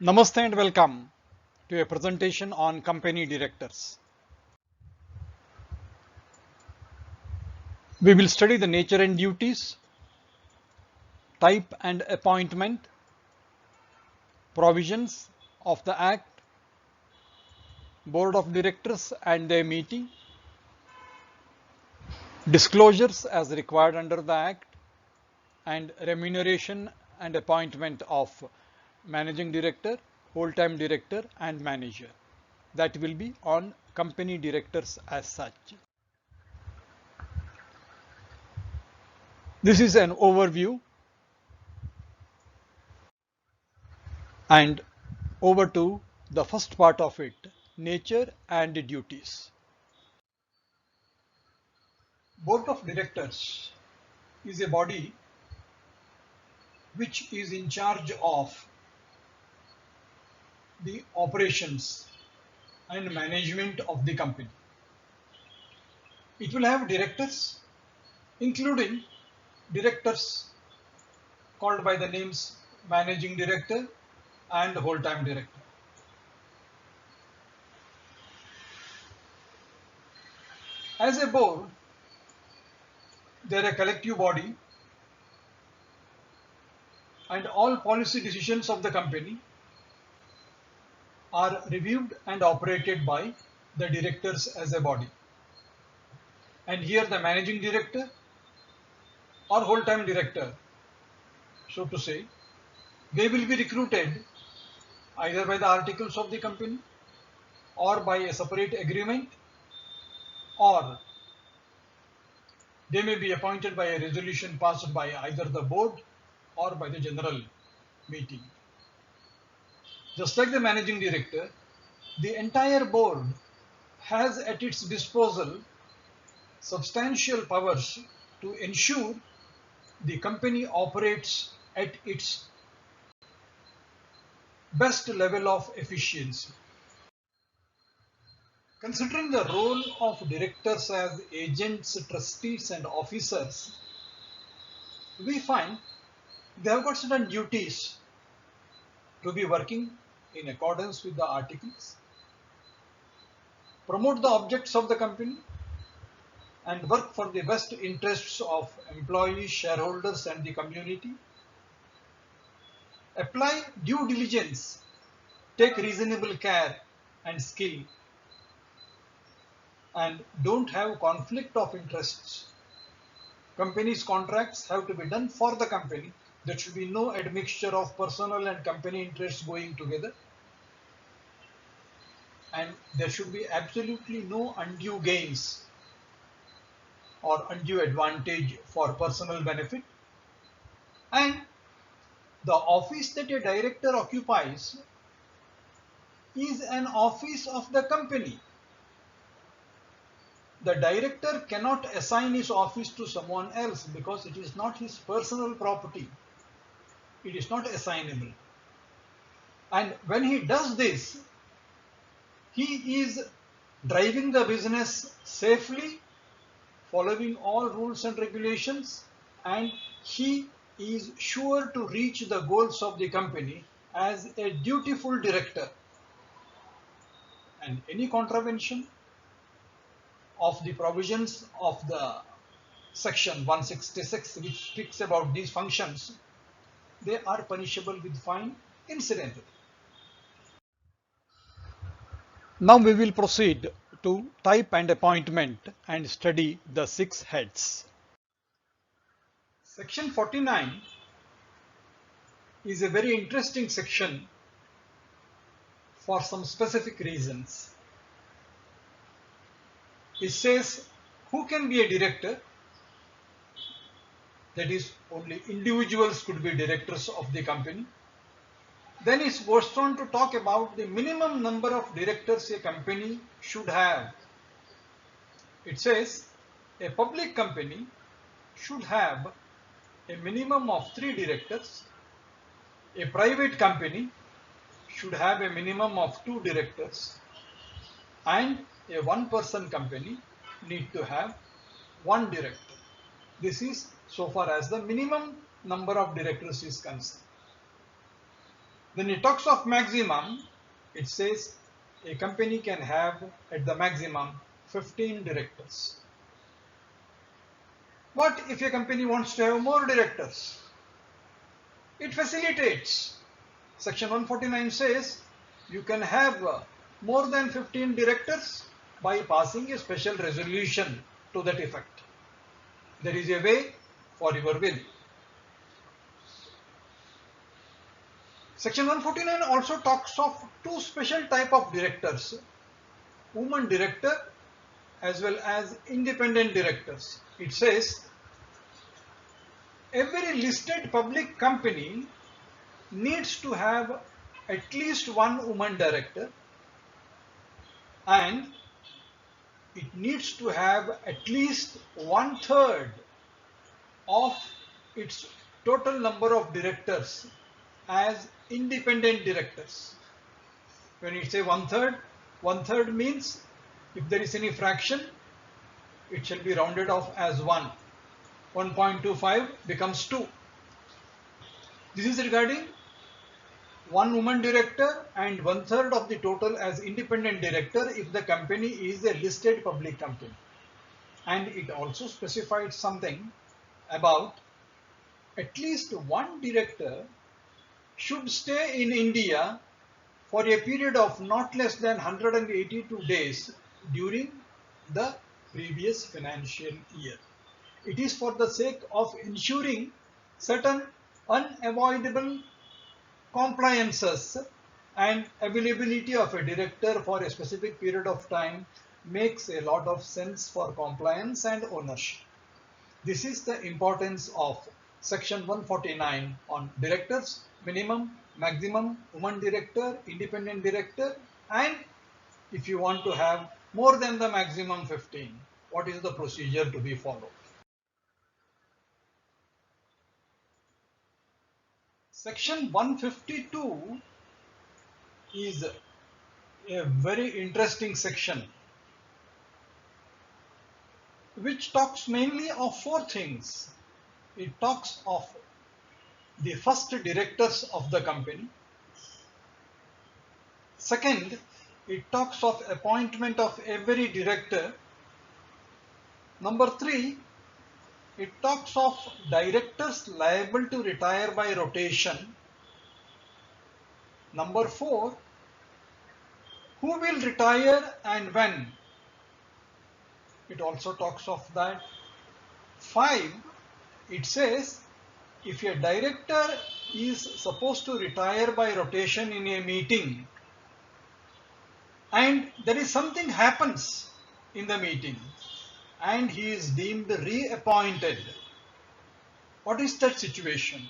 Namaste and welcome to a presentation on company directors. We will study the nature and duties, type and appointment, provisions of the Act, Board of Directors and their meeting, disclosures as required under the Act, and remuneration and appointment of Managing Director, Whole-Time Director and Manager. That will be on company directors as such. This is an overview, and over to the first part of it, nature and duties. Board of Directors is a body which is in charge of the operations and management of the company. It will have directors, including directors called by the names Managing Director and Whole-Time Director. As a board, they are a collective body and all policy decisions of the company are reviewed and operated by the directors as a body. And here the Managing Director or Whole-Time Director, so to say, they will be recruited either by the articles of the company or by a separate agreement, or they may be appointed by a resolution passed by either the board or by the general meeting. Just like the Managing Director, the entire board has at its disposal substantial powers to ensure the company operates at its best level of efficiency. Considering the role of directors as agents, trustees and officers, we find they have got certain duties to be working in accordance with the articles, promote the objects of the company, and work for the best interests of employees, shareholders and the community, apply due diligence, take reasonable care and skill, and don't have conflict of interests. Company's contracts have to be done for the company. There should be no admixture of personal and company interests going together. And there should be absolutely no undue gains or undue advantage for personal benefit. And the office that a director occupies is an office of the company. The director cannot assign his office to someone else because it is not his personal property. It is not assignable. And when he does this, he is driving the business safely, following all rules and regulations, and he is sure to reach the goals of the company as a dutiful director. And any contravention of the provisions of the section 166, which speaks about these functions, they are punishable with fine incidentally. Now we will proceed to type and appointment and study the 6 heads. Section 49 is a very interesting section for some specific reasons. It says who can be a director, that is only individuals could be directors of the company. Then it goes on to talk about the minimum number of directors a company should have. It says a public company should have a minimum of 3 directors. A private company should have a minimum of 2 directors, and a one-person company need to have 1 director. This is so far as the minimum number of directors is concerned. Then it talks of maximum. It says a company can have at the maximum 15 directors. But if a company wants to have more directors, it facilitates. Section 149 says you can have more than 15 directors by passing a special resolution to that effect. There is a way for your will. Section 149 also talks of two special type of directors, woman director as well as independent directors. It says every listed public company needs to have at least one woman director, and it needs to have at least 1/3 of its total number of directors as independent directors. When you say 1/3, 1/3 means if there is any fraction, it shall be rounded off as 1. 1.25 becomes 2. This is regarding one woman director and 1/3 of the total as independent director if the company is a listed public company. And it also specified something about at least one director should stay in India for a period of not less than 182 days during the previous financial year. It is for the sake of ensuring certain unavoidable compliances, and availability of a director for a specific period of time makes a lot of sense for compliance and ownership. This is the importance of section 149 on directors, minimum, maximum, woman director, independent director, and if you want to have more than the maximum 15, what is the procedure to be followed? Section 152 is a very interesting section which talks mainly of four things. It talks of the first directors of the company. Second, it talks of appointment of every director. Number 3, it talks of directors liable to retire by rotation. Number 4, who will retire and when? It also talks of that. 5, it says if a director is supposed to retire by rotation in a meeting and there is something happens in the meeting and he is deemed reappointed, what is that situation?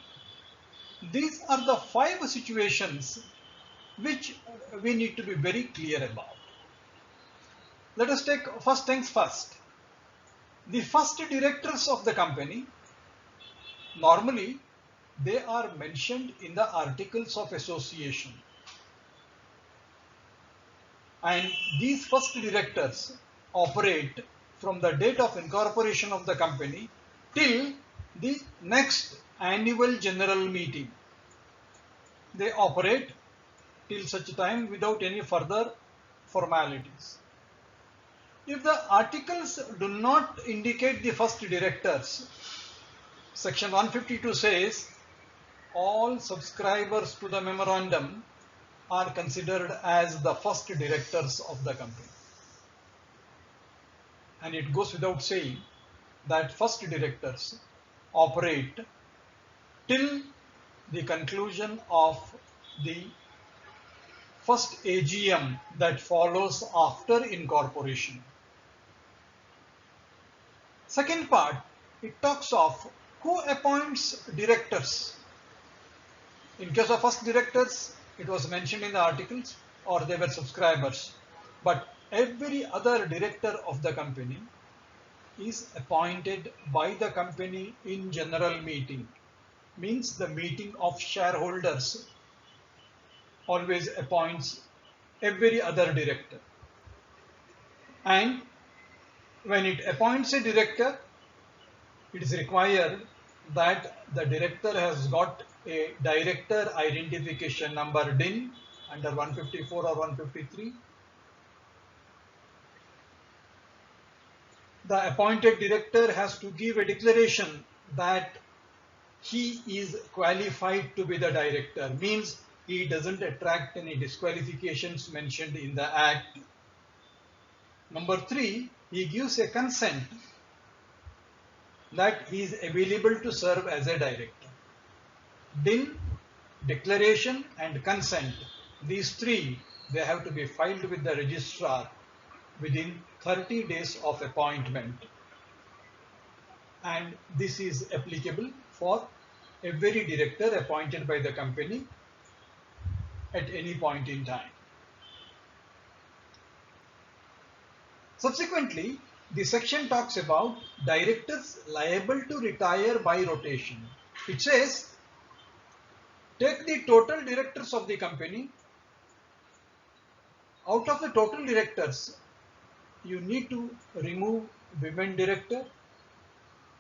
These are the 5 situations which we need to be very clear about. Let us take first things first. The first directors of the company, normally they are mentioned in the articles of association, and these first directors operate from the date of incorporation of the company till the next annual general meeting. They operate till such time without any further formalities. If the articles do not indicate the first directors, section 152 says all subscribers to the memorandum are considered as the first directors of the company. And it goes without saying that first directors operate till the conclusion of the first AGM that follows after incorporation. Second part, it talks of who appoints directors. In case of first directors, it was mentioned in the articles or they were subscribers. But every other director of the company is appointed by the company in general meeting. Means the meeting of shareholders always appoints every other director. And when it appoints a director, it is required that the director has got a director identification number DIN under 154 or 153. The appointed director has to give a declaration that he is qualified to be the director, means he doesn't attract any disqualifications mentioned in the act. Number 3, he gives a consent that he is available to serve as a director. DIN, declaration and consent, these three, they have to be filed with the registrar within 30 days of appointment, and this is applicable for every director appointed by the company at any point in time. Subsequently, the section talks about directors liable to retire by rotation. It says, take the total directors of the company. Out of the total directors, you need to remove women director,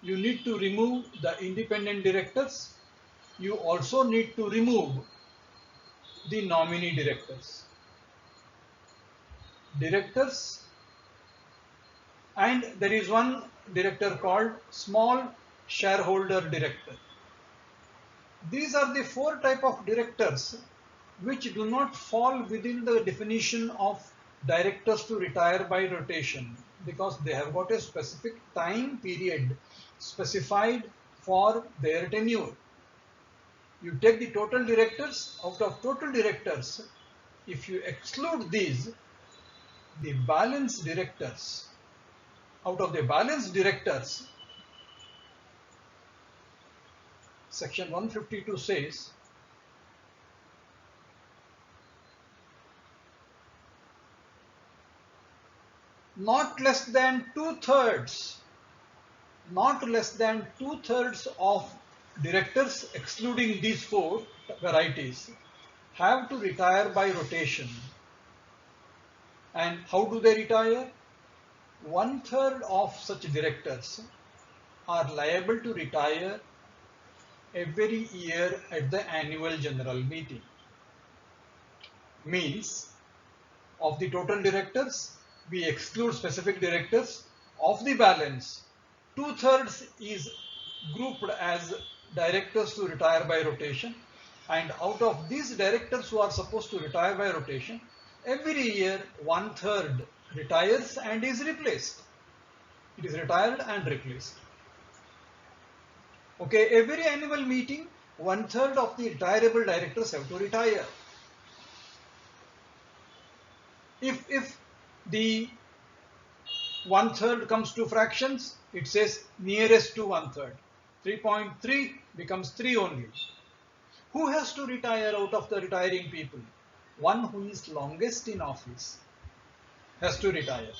you need to remove the independent directors, you also need to remove the nominee directors. Directors, and there is one director called small shareholder director. These are the 4 types of directors which do not fall within the definition of directors to retire by rotation, because they have got a specific time period specified for their tenure. You take the total directors. Out of total directors, if you exclude these, the balance directors, out of the balance directors, section 152 says, not less than two-thirds of directors, excluding these 4 varieties, have to retire by rotation. And how do they retire? 1/3 of such directors are liable to retire every year at the annual general meeting. Means, of the total directors, we exclude specific directors. Of the balance, 2/3 is grouped as directors to retire by rotation, and out of these directors who are supposed to retire by rotation, every year 1/3 retires and is replaced. It is retired and replaced. Okay, every annual meeting, 1/3 of the retirable directors have to retire. If the 1/3 comes to fractions, it says nearest to 1/3. 3.3 becomes 3 only. Who has to retire out of the retiring people? One who is longest in office has to retire.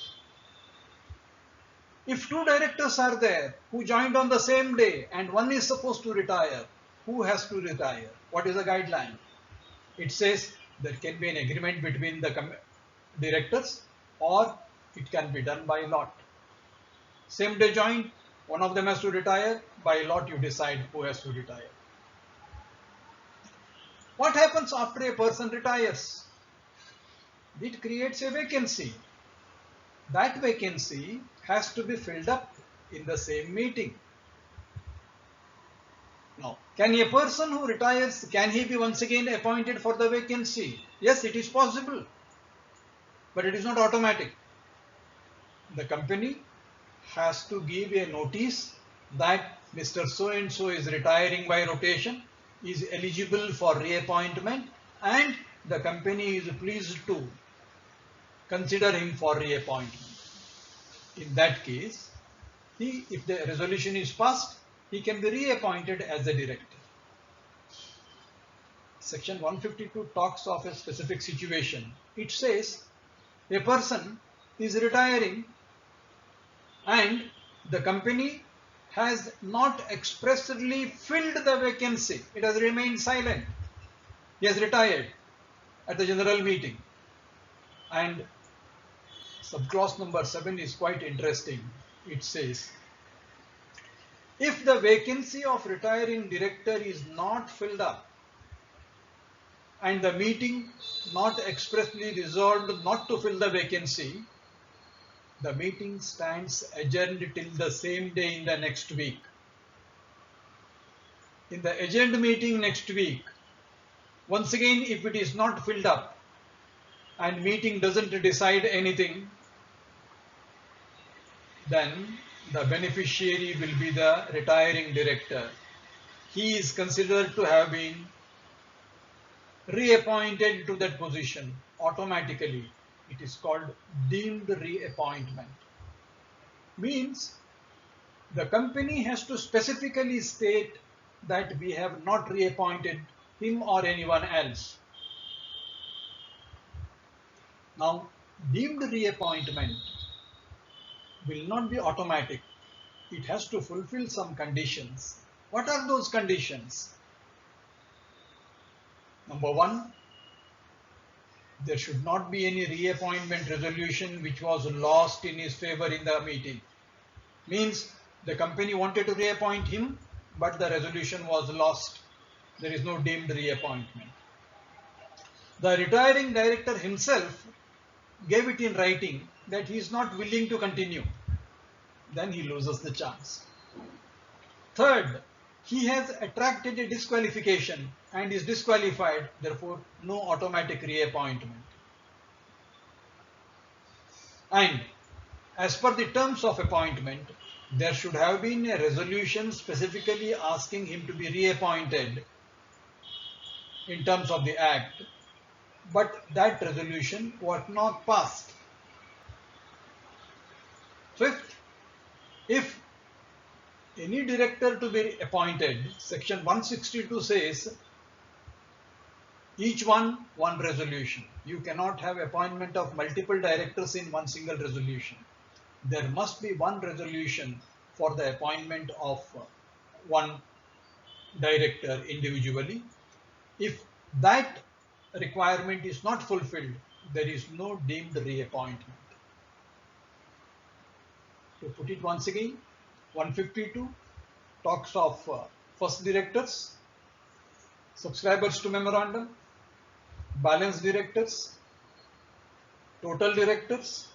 If 2 directors are there who joined on the same day and one is supposed to retire, who has to retire? What is the guideline? It says there can be an agreement between the directors, or it can be done by lot. Same day joined, one of them has to retire, by lot you decide who has to retire. What happens after a person retires? It creates a vacancy. That vacancy has to be filled up in the same meeting. Now, can a person who retires, can he be once again appointed for the vacancy? Yes, it is possible, but it is not automatic. The company has to give a notice that Mr. So-and-so is retiring by rotation, is eligible for reappointment, and the company is pleased to consider him for reappointment. In that case, if the resolution is passed, he can be reappointed as a director. Section 152 talks of a specific situation. It says a person is retiring and the company has not expressly filled the vacancy. It has remained silent. He has retired at the general meeting. And subclause number 7 is quite interesting. It says, If the vacancy of retiring director is not filled up and the meeting not expressly resolved not to fill the vacancy, the meeting stands adjourned till the same day in the next week. In the adjourned meeting next week, once again, if it is not filled up and meeting doesn't decide anything, then the beneficiary will be the retiring director. He is considered to have been reappointed to that position automatically. It is called deemed reappointment. Means the company has to specifically state that we have not reappointed him or anyone else. Now, deemed reappointment will not be automatic. It has to fulfill some conditions. What are those conditions? Number one, there should not be any reappointment resolution which was lost in his favor in the meeting. Means the company wanted to reappoint him, but the resolution was lost. There is no deemed reappointment. The retiring director himself gave it in writing that he is not willing to continue. Then he loses the chance. Third, he has attracted a disqualification and is disqualified, therefore no automatic reappointment. And as per the terms of appointment, there should have been a resolution specifically asking him to be reappointed in terms of the Act, but that resolution was not passed. Fifth, if any director to be appointed, section 162 says each one resolution. You cannot have appointment of multiple directors in one single resolution. There must be one resolution for the appointment of one director individually. If that requirement is not fulfilled, there is no deemed reappointment. To put it once again, 152 talks of first directors, subscribers to memorandum, balance directors, total directors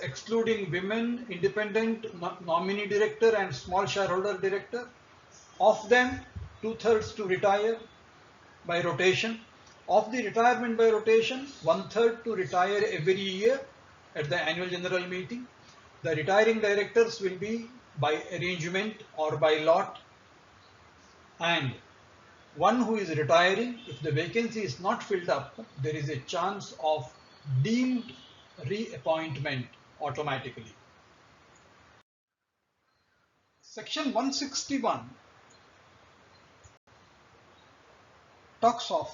excluding women, independent nominee director and small shareholder director. Of them, 2/3 to retire by rotation. Of the retirement by rotation, 1/3 to retire every year at the annual general meeting. The retiring directors will be by arrangement or by lot, and one who is retiring, if the vacancy is not filled up, there is a chance of deemed reappointment automatically. Section 161 talks of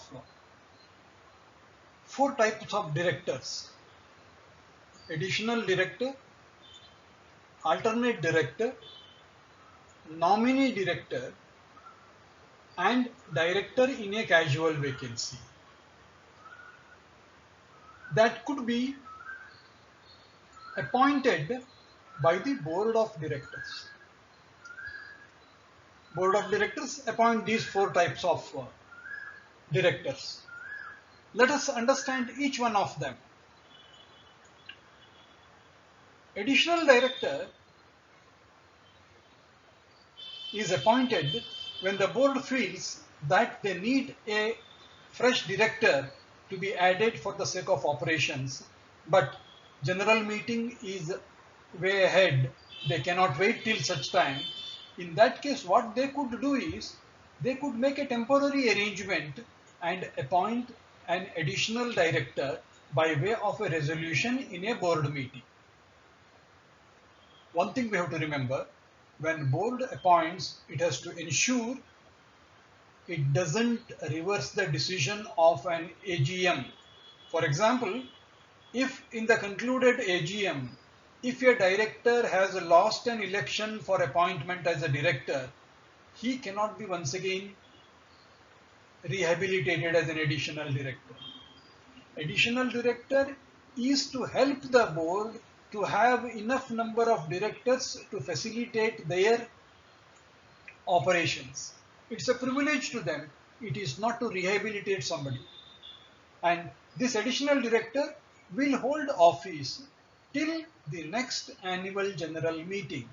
4 types of directors: additional director, alternate director, nominee director, and director in a casual vacancy. That could be appointed by the board of directors. Board of directors appoint these 4 types of directors. Let us understand each one of them. Additional director is appointed when the board feels that they need a fresh director to be added for the sake of operations, but general meeting is way ahead, they cannot wait till such time. In that case, what they could do is they could make a temporary arrangement and appoint an additional director by way of a resolution in a board meeting. One thing we have to remember, when board appoints, it has to ensure it doesn't reverse the decision of an AGM. For example, if in the concluded AGM, if a director has lost an election for appointment as a director, he cannot be once again rehabilitated as an additional director. Additional director is to help the board to have enough number of directors to facilitate their operations. It's a privilege to them. It is not to rehabilitate somebody. And this additional director will hold office till the next annual general meeting,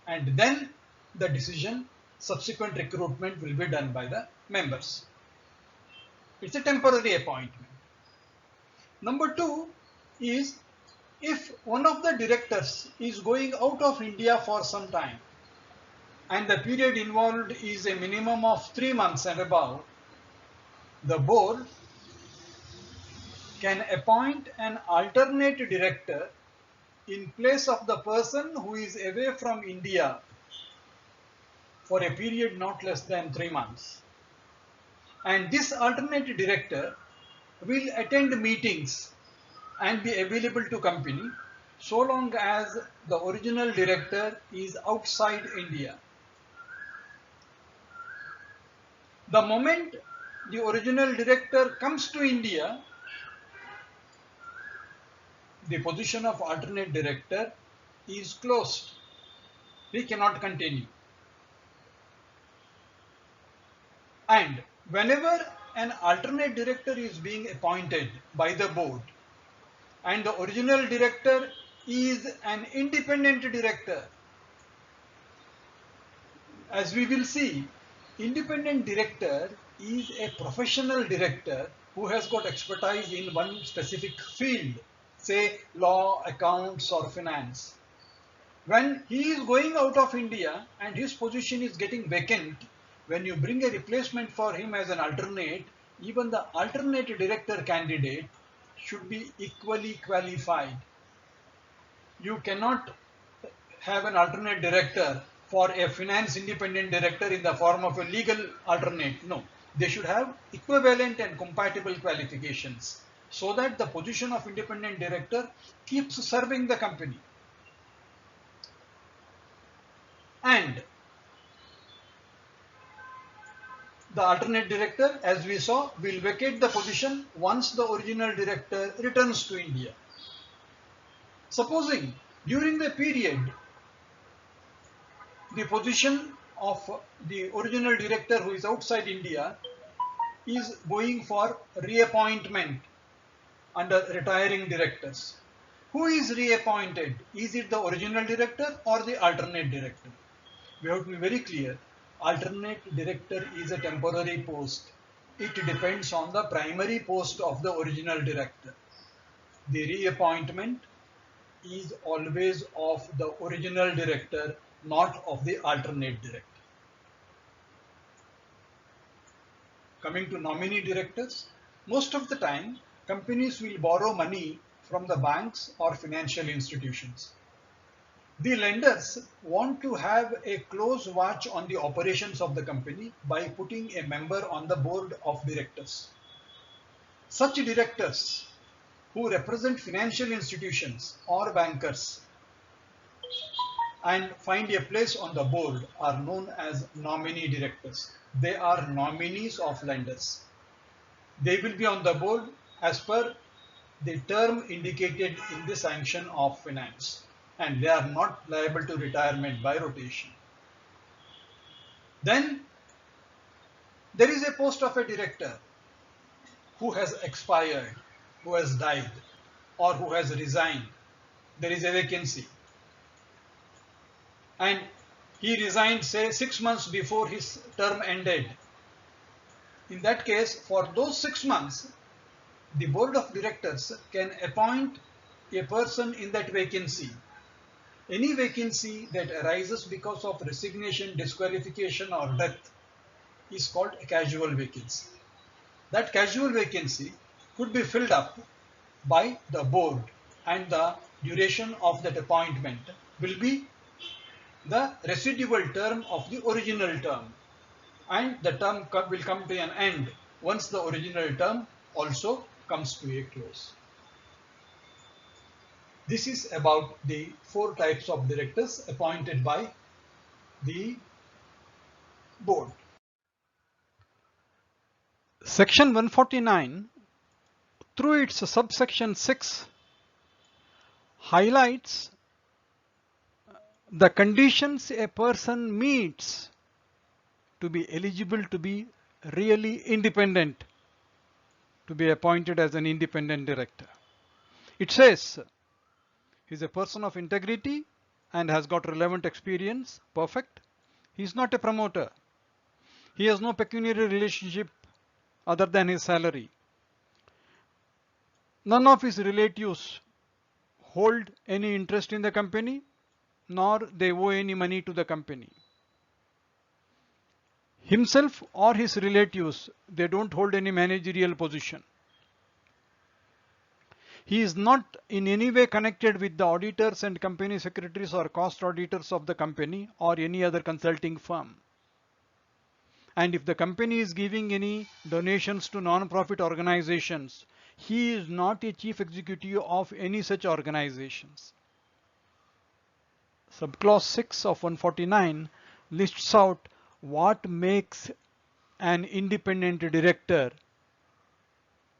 and then the decision, subsequent recruitment will be done by the members. It's a temporary appointment. Number two is, if one of the directors is going out of India for some time and the period involved is a minimum of 3 months and above, the board can appoint an alternate director in place of the person who is away from India for a period not less than 3 months. And this alternate director will attend meetings and be available to company so long as the original director is outside India. The moment the original director comes to India, the position of alternate director is closed. He cannot continue. And whenever an alternate director is being appointed by the board and the original director is an independent director, as we will see, independent director is a professional director who has got expertise in one specific field, say law, accounts or finance. When he is going out of India and his position is getting vacant, when you bring a replacement for him as an alternate, even the alternate director candidate should be equally qualified. You cannot have an alternate director for a finance independent director in the form of a legal alternate. No, they should have equivalent and compatible qualifications so that the position of independent director keeps serving the company. And the alternate director, as we saw, will vacate the position once the original director returns to India. Supposing during the period the position of the original director who is outside India is going for reappointment under retiring directors. Who is reappointed? Is it the original director or the alternate director? We have to be very clear. Alternate director is a temporary post. It depends on the primary post of the original director. The reappointment is always of the original director, not of the alternate director. Coming to nominee directors, most of the time companies will borrow money from the banks or financial institutions. The lenders want to have a close watch on the operations of the company by putting a member on the board of directors. Such directors who represent financial institutions or bankers and find a place on the board are known as nominee directors. They are nominees of lenders. They will be on the board as per the term indicated in the sanction of finance, and they are not liable to retirement by rotation. Then there is a post of a director who has expired, who has died, or who has resigned. There is a vacancy. And he resigned, say, 6 months before his term ended. In that case, for those 6 months, the board of directors can appoint a person in that vacancy. Any vacancy that arises because of resignation, disqualification or death is called a casual vacancy. That casual vacancy could be filled up by the board, and the duration of that appointment will be the residual term of the original term, and the term will come to an end once the original term also comes to a close. This is about the 4 types of directors appointed by the board. Section 149, through its subsection 6, highlights the conditions a person meets to be eligible to be really independent, to be appointed as an independent director. It says he's a person of integrity and has got relevant experience. Perfect. He's not a promoter. He has no pecuniary relationship other than his salary. None of his relatives hold any interest in the company, nor they owe any money to the company. Himself or his relatives, they don't hold any managerial position. He is not in any way connected with the auditors and company secretaries or cost auditors of the company or any other consulting firm. And if the company is giving any donations to non-profit organizations, he is not a chief executive of any such organizations. Subclause 6 of 149 lists out what makes an independent director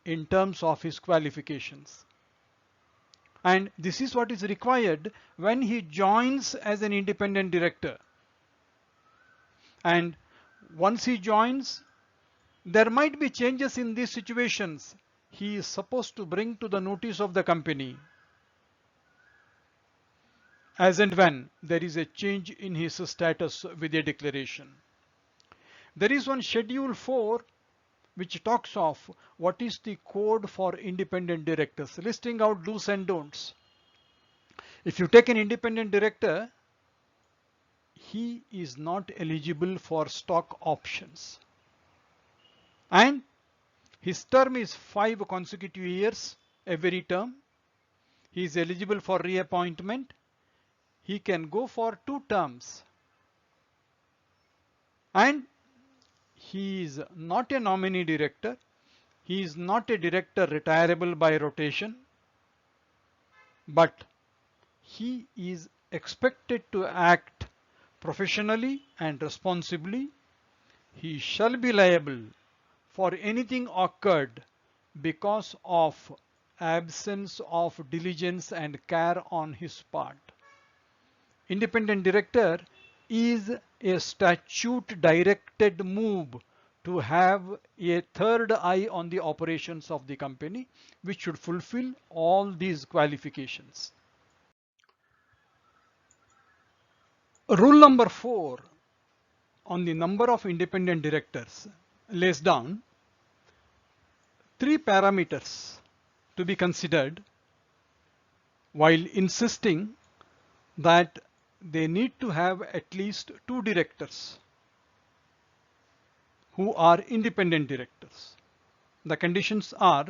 in terms of his qualifications. And this is what is required when he joins as an independent director. And once he joins, there might be changes in these situations. He is supposed to bring to the notice of the company as and when there is a change in his status with a declaration. There is one Schedule 4 which talks of what is the code for independent directors, listing out do's and don'ts. If you take an independent director, he is not eligible for stock options. And his term is 5 consecutive years every term. He is eligible for reappointment. He can go for 2 terms. And he is not a nominee director. He is not a director retirable by rotation. But he is expected to act professionally and responsibly. He shall be liable for anything occurred because of absence of diligence and care on his part. Independent director is a statute directed move to have a third eye on the operations of the company, which should fulfill all these qualifications. Rule number 4 on the number of independent directors lays down 3 parameters to be considered while insisting that they need to have at least 2 directors who are independent directors. The conditions are: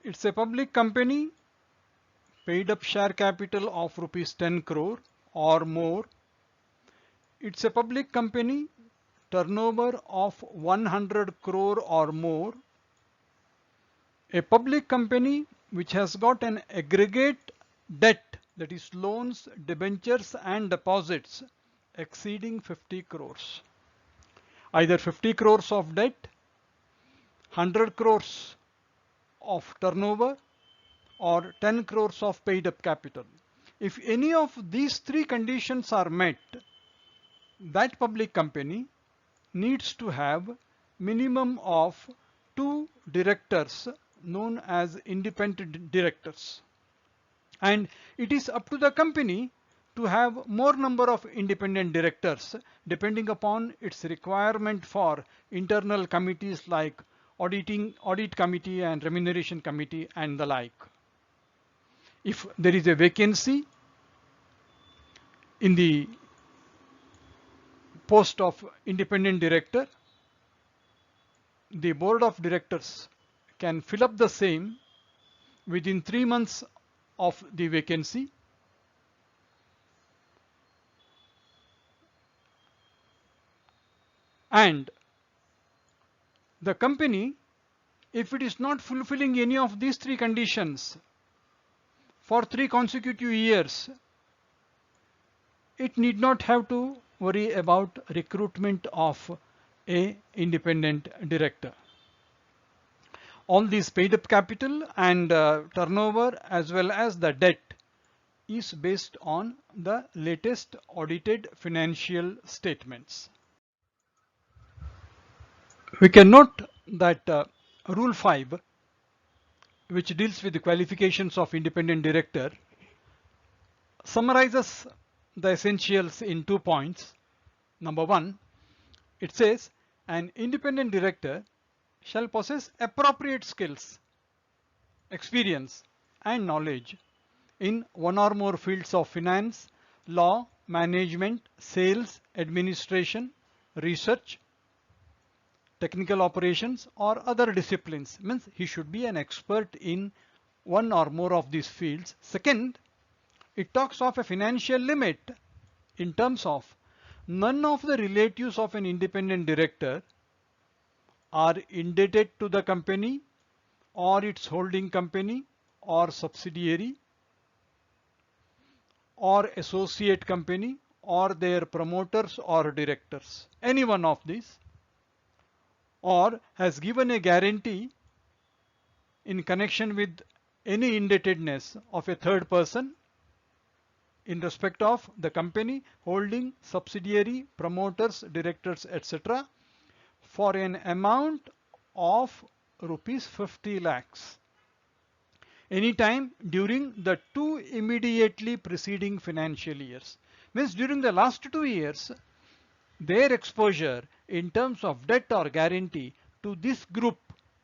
it's a public company, paid up share capital of rupees 10 crore or more. It's a public company, turnover of 100 crore or more. A public company which has got an aggregate debt, that is loans, debentures and deposits, exceeding 50 crores. Either 50 crores of debt, 100 crores of turnover, or 10 crores of paid up capital. If any of these 3 conditions are met, that public company needs to have minimum of 2 directors known as independent directors. And it is up to the company to have more number of independent directors depending upon its requirement for internal committees like audit committee and remuneration committee and the like. If there is a vacancy in the post of independent director, the board of directors can fill up the same within 3 months of the vacancy, and the company, if it is not fulfilling any of these 3 conditions for 3 consecutive years, it need not have to worry about recruitment of a independent director. All these paid up capital and turnover as well as the debt is based on the latest audited financial statements. We can note that Rule 5, which deals with the qualifications of independent director, summarizes the essentials in 2 points. Number 1, it says an independent director shall possess appropriate skills, experience and knowledge in one or more fields of finance, law, management, sales, administration, research, technical operations or other disciplines. Means he should be an expert in one or more of these fields. Second, it talks of a financial limit in terms of none of the relatives of an independent director are indebted to the company or its holding company or subsidiary or associate company or their promoters or directors, any one of these, or has given a guarantee in connection with any indebtedness of a third person in respect of the company, holding, subsidiary, promoters, directors, etc. for an amount of rupees 50 lakhs anytime during the 2 immediately preceding financial years. Means during the last 2 years, their exposure in terms of debt or guarantee to this group,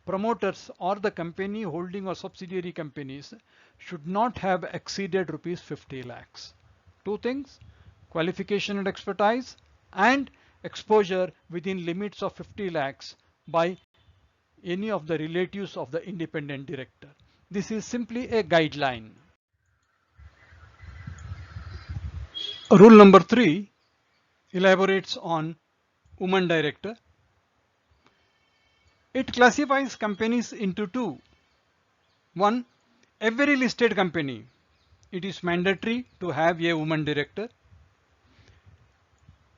promoters or the company holding or subsidiary companies, should not have exceeded rupees 50 lakhs. 2 things, qualification and expertise and exposure within limits of 50 lakhs by any of the relatives of the independent director. This is simply a guideline. Rule number 3 elaborates on woman director. It classifies companies into 2. 1. Every listed company, it is mandatory to have a woman director.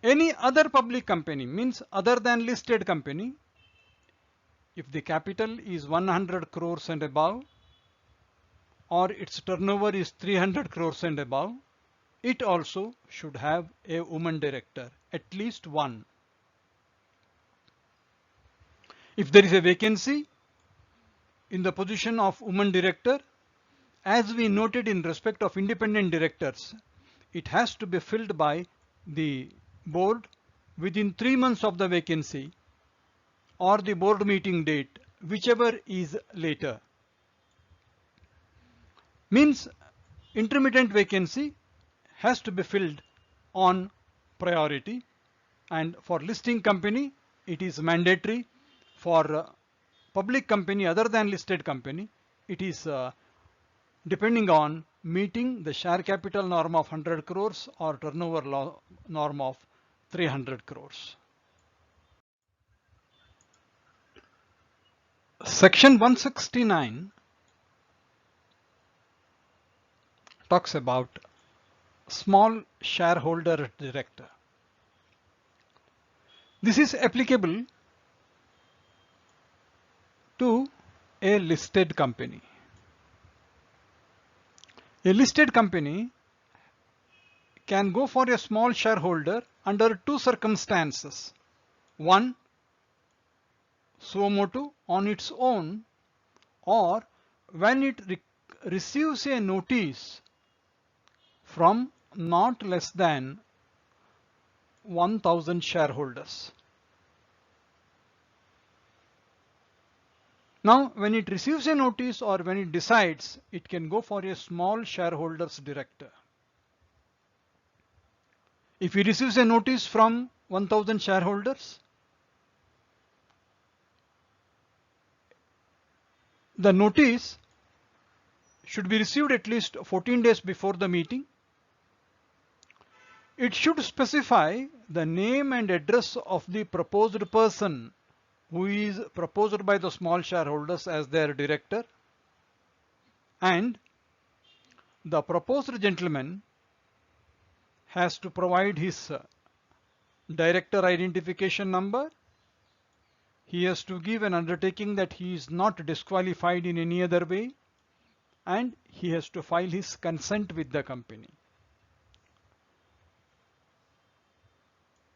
Any other public company, means other than listed company, if the capital is 100 crores and above or its turnover is 300 crores and above, it also should have a woman director, at least one. If there is a vacancy in the position of woman director, as we noted in respect of independent directors, it has to be filled by the board within 3 months of the vacancy or the board meeting date, whichever is later. Means intermittent vacancy has to be filled on priority, and for listing company it is mandatory. For public company other than listed company, it is depending on meeting the share capital norm of 100 crores or turnover norm of 300 crores. Section 169 talks about small shareholder director. This is applicable to a listed company. A listed company can go for a small shareholder under 2 circumstances. 1, suo motu, on its own, or when it receives a notice from not less than 1000 shareholders. Now, when it receives a notice or when it decides, it can go for a small shareholders director. If he receives a notice from 1000 shareholders, the notice should be received at least 14 days before the meeting. It should specify the name and address of the proposed person who is proposed by the small shareholders as their director, and the proposed gentleman has to provide his director identification number he has to give an undertaking that he is not disqualified in any other way, and he has to file his consent with the company.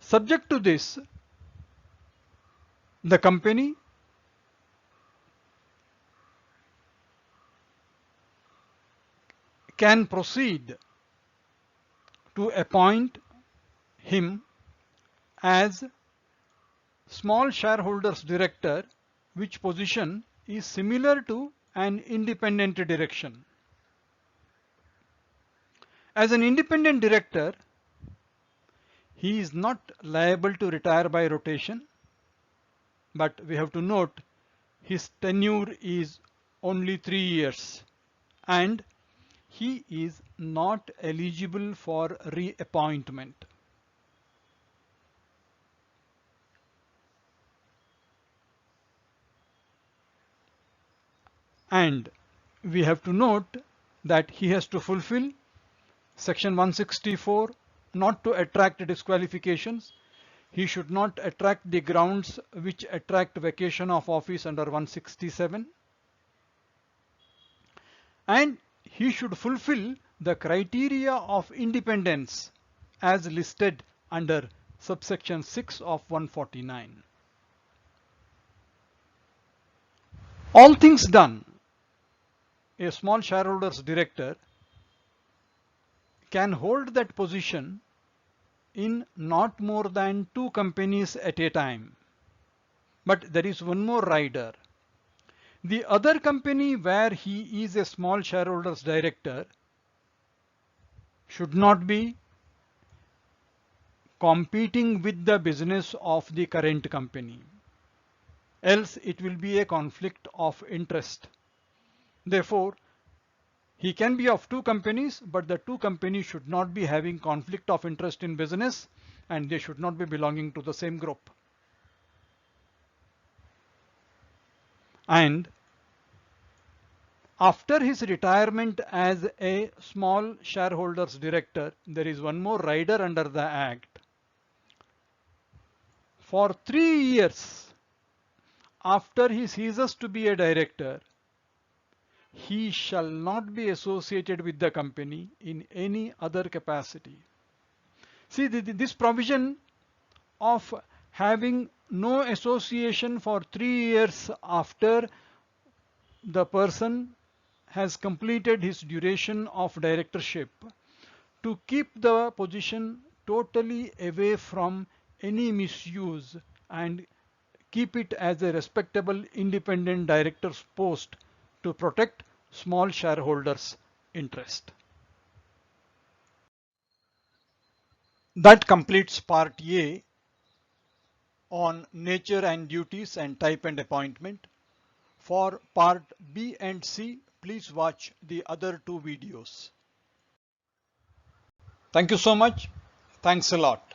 Subject to this, the company can proceed to appoint him as small shareholders director, which position is similar to an independent direction. As an independent director, he is not liable to retire by rotation, but we have to note his tenure is only 3 years and he is not eligible for reappointment. And we have to note that he has to fulfill section 164, not to attract disqualifications. He should not attract the grounds which attract vacation of office under 167. And he should fulfill the criteria of independence as listed under subsection 6 of 149. All things done, a small shareholders director can hold that position in not more than 2 companies at a time. But there is one more rider. The other company where he is a small shareholders director should not be competing with the business of the current company, else it will be a conflict of interest. Therefore, he can be of 2 companies, but the 2 companies should not be having conflict of interest in business and they should not be belonging to the same group. And after his retirement as a small shareholders director, there is one more rider under the Act. For 3 years after he ceases to be a director, he shall not be associated with the company in any other capacity. See, this provision of having no association for 3 years after the person has completed his duration of directorship, to keep the position totally away from any misuse and keep it as a respectable independent director's post to protect small shareholders' interest. That completes part A on nature and duties and type and appointment. For part B and C, please watch the other 2 videos. Thank you so much. Thanks a lot.